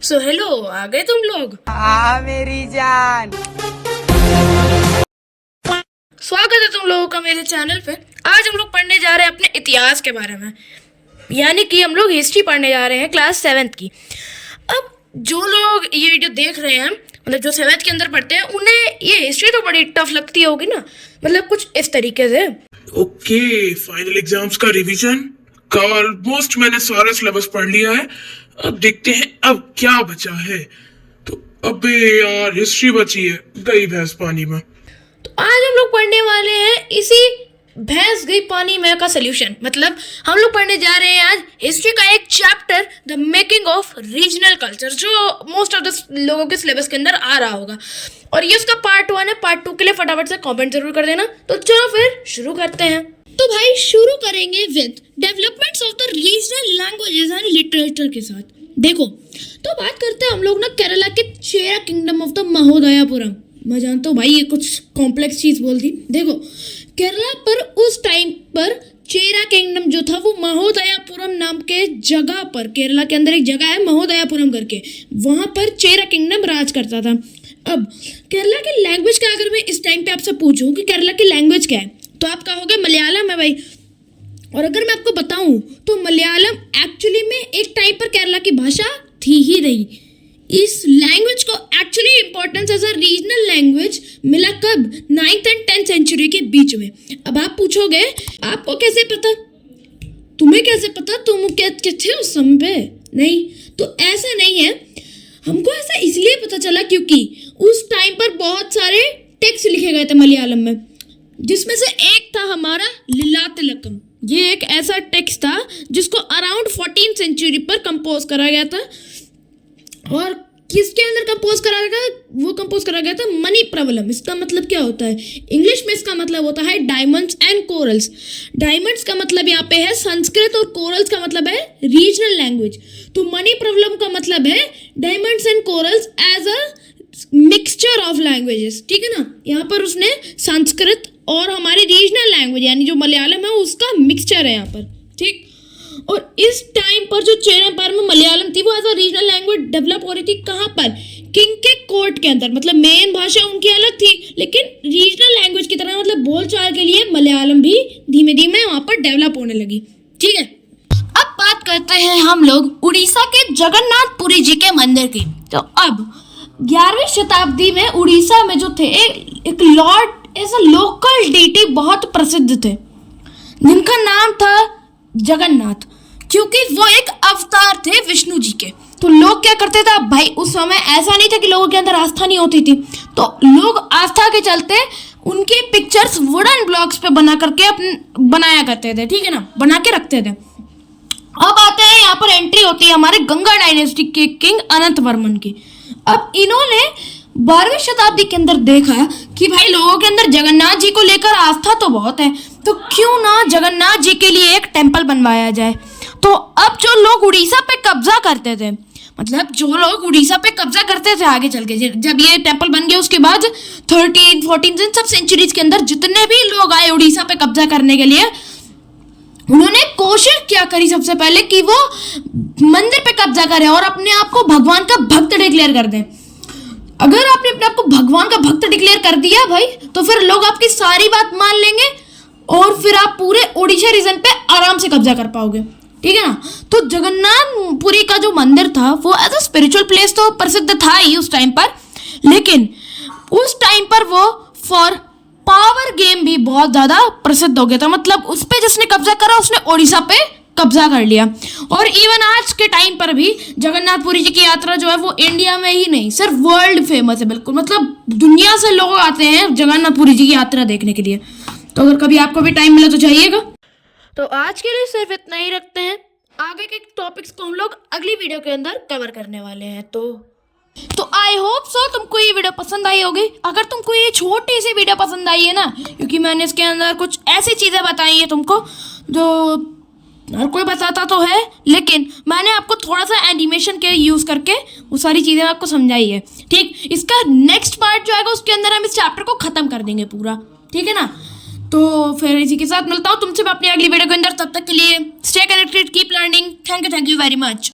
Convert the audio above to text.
So hello, आ गए तुम लोग। मेरी जान। स्वागत है तुम लोगों का मेरे चैनल पे। आज हम लोग पढ़ने जा रहे हैं अपने इतिहास के बारे में, यानी कि हम लोग हिस्ट्री पढ़ने जा रहे हैं क्लास 7th की। अब जो लोग ये वीडियो देख रहे हैं, मतलब जो 7th के अंदर पढ़ते हैं, उन्हें ये हिस्ट्री तो बड़ी टफ लगती होगी ना, मतलब कुछ इस तरीके से। ओके, फाइनल एग्जाम्स का रिवीजन का ऑलमोस्ट मैंने सारा सिलेबस पढ़ लिया है। अब देखते हैं अब क्या बचा है। तो अबे यार, हिस्ट्री बची है, गई भैंस पानी में। तो आज हम लोग पढ़ने वाले हैं इसी भैंस गई पानी में का सोल्यूशन। मतलब हम लोग पढ़ने जा रहे हैं आज हिस्ट्री का एक chapter, the making of regional culture, जो मोस्ट ऑफ द लोगों के सिलेबस के अंदर आ रहा होगा। और ये उसका पार्ट 1 है। पार्ट 2 के लिए फटाफट से कमेंट जरूर कर देना। तो चलो फिर शुरू करते हैं। तो भाई शुरू करेंगे with developments of the regional languages and literature के साथ। देखो, तो बात करते हैं हम लोग ना केरला के चेरा किंगडम ऑफ द महोदयापुरम। मैं जानता हूँ भाई ये कुछ कॉम्प्लेक्स चीज बोल दी। देखो, केरला पर उस टाइम पर चेरा किंगडम जो था वो महोदयापुरम नाम के जगह पर, केरला के अंदर एक जगह है महोदयापुरम करके, वहां पर चेरा किंगडम राज करता था। अब केरला की लैंग्वेज का अगर मैं इस टाइम पे आपसे पूछूं कि केरला की लैंग्वेज क्या है, तो आप कहोगे मलयालम है भाई। और अगर मैं आपको बताऊं तो मलयालम एक्चुअली में एक टाइम पर केरला की भाषा थी ही रही। इस लैंग्वेज को actually importance as a regional language मिला कब? 9th एंड 10th सेंचुरी के बीच में। अब आप पूछोगे आपको कैसे पता, तुम्हें कैसे पता, तुम क्या थे उस समय पे? नहीं, तो ऐसा नहीं है। हमको ऐसा इसलिए पता चला क्योंकि उस टाइम पर बहुत सारे टेक्स्ट लिखे गए थे मलयालम में, जिसमें से एक था हमारा लीलातिलकम। ये एक ऐसा टेक्स्ट था जिसको अराउंड 14th सेंचुरी पर कंपोज करा गया था। और किसके अंदर कंपोज करा गया? वो कंपोज करा गया था मणिप्रवलम। इसका मतलब क्या होता है? इंग्लिश में इसका मतलब होता है डायमंड्स एंड कोरल्स। डायमंड्स का मतलब यहाँ पे है संस्कृत और कोरल्स का मतलब है रीजनल लैंग्वेज। तो मणिप्रवलम का मतलब है diamonds and corals as a mixture of languages. ठीक है ना, यहाँ पर उसने संस्कृत और हमारी रीजनल लैंग्वेज यानी जो मलयालम है उसका मिक्सचर है यहाँ पर। ठीक, और इस टाइम पर जो चेरा एम्पायर में मलयालम थी वो as a regional language develop हो रही थी। कहाँ पर? किंग के कोर्ट के अंदर। मतलब मेन भाषा उनकी अलग थी, लेकिन रीजनल लैंग्वेज की तरह मतलब बोलचाल के लिए मलयालम भी धीमे धीमे वहाँ पर डेवलप होने लगी। ठीक है, अब बात करते हैं हम लोग उड़ीसा के जगन्नाथपुरी जी के मंदिर की। तो अब 11वीं शताब्दी में उड़ीसा में जो थे एक लॉर्ड ऐसा लोकल डीटी बहुत प्रसिद्ध थे, जिनका नाम था जगन्नाथ, क्योंकि वो एक अवतार थे विष्णु जी के। तो लोग क्या करते थे भाई, उस समय ऐसा नहीं था कि लोगों के अंदर आस्था नहीं होती थी, तो लोग आस्था के चलते उनके पिक्चर्स वुडन ब्लॉक्स पे बना करके बनाया करते थे। ठीक है ना, बना के रखते थे। अब आते हैं यहाँ पर एंट्री होती है हमारे गंगा डायनेस्टी के किंग अनंत वर्मन की। अब इन्होंने 12वीं शताब्दी के अंदर देखा कि भाई लोगों के अंदर जगन्नाथ जी को लेकर आस्था तो बहुत है, तो क्यों ना जगन्नाथ जी के लिए एक टेंपल बनवाया जाए। तो अब जो लोग उड़ीसा पे कब्जा करते थे, मतलब जो लोग उड़ीसा पे कब्जा करते थे आगे चल के, जब ये टेंपल बन गया उसके बाद 13th 14th सब सेंचुरीज के अंदर जितने भी लोग आए उड़ीसा पे कब्जा करने के लिए, उन्होंने कोशिश क्या करी सबसे पहले कि वो मंदिर पे कब्जा करें और अपने आप को भगवान का भक्त डिक्लेयर कर दें। अगर आपने अपने आप को भगवान का भक्त डिक्लेयर कर दिया भाई, तो फिर लोग आपकी सारी बात मान लेंगे और फिर आप पूरे ओडिशा रीजन पे आराम से कब्जा कर पाओगे। ठीक है ना, तो जगन्नाथपुरी का जो मंदिर था वो एज अ स्पिरिचुअल प्लेस तो प्रसिद्ध था ही उस टाइम पर, लेकिन उस टाइम पर वो फॉर पावर गेम भी बहुत ज्यादा प्रसिद्ध हो गया था। मतलब उस पे जिसने कब्जा करा उसने ओडिशा पे कब्जा कर लिया। और इवन आज के टाइम पर भी जगन्नाथपुरी जी की यात्रा जो है वो इंडिया में ही नहीं सिर्फ वर्ल्ड फेमस है। बिल्कुल, मतलब दुनिया से लोग आते हैं जगन्नाथपुरी जी की यात्रा देखने के लिए। तो अगर कभी आपको भी टाइम मिला तो जाइएगा। तो आज के लिए सिर्फ इतना ही रखते हैं। आगे के टॉपिक्स को हम लोग अगली वीडियो के अंदर कवर करने वाले हैं। तो आई होप सो तुमको ये वीडियो पसंद आई होगी। अगर तुमको ये छोटी सी वीडियो पसंद आई है ना, क्योंकि मैंने इसके अंदर कुछ ऐसी चीज़ें बताई है तुमको जो हर कोई बताता तो है, लेकिन मैंने आपको थोड़ा सा एनिमेशन के यूज़ करके वो सारी चीज़ें आपको समझाई है। ठीक, इसका नेक्स्ट पार्ट जो आएगा उसके अंदर हम इस चैप्टर को ख़त्म कर देंगे पूरा। ठीक है ना, तो फिर इसी के साथ मिलता हूँ तुमसे मैं अपनी अगली वीडियो के अंदर। तब तक के लिए stay connected, keep learning. Thank you very much.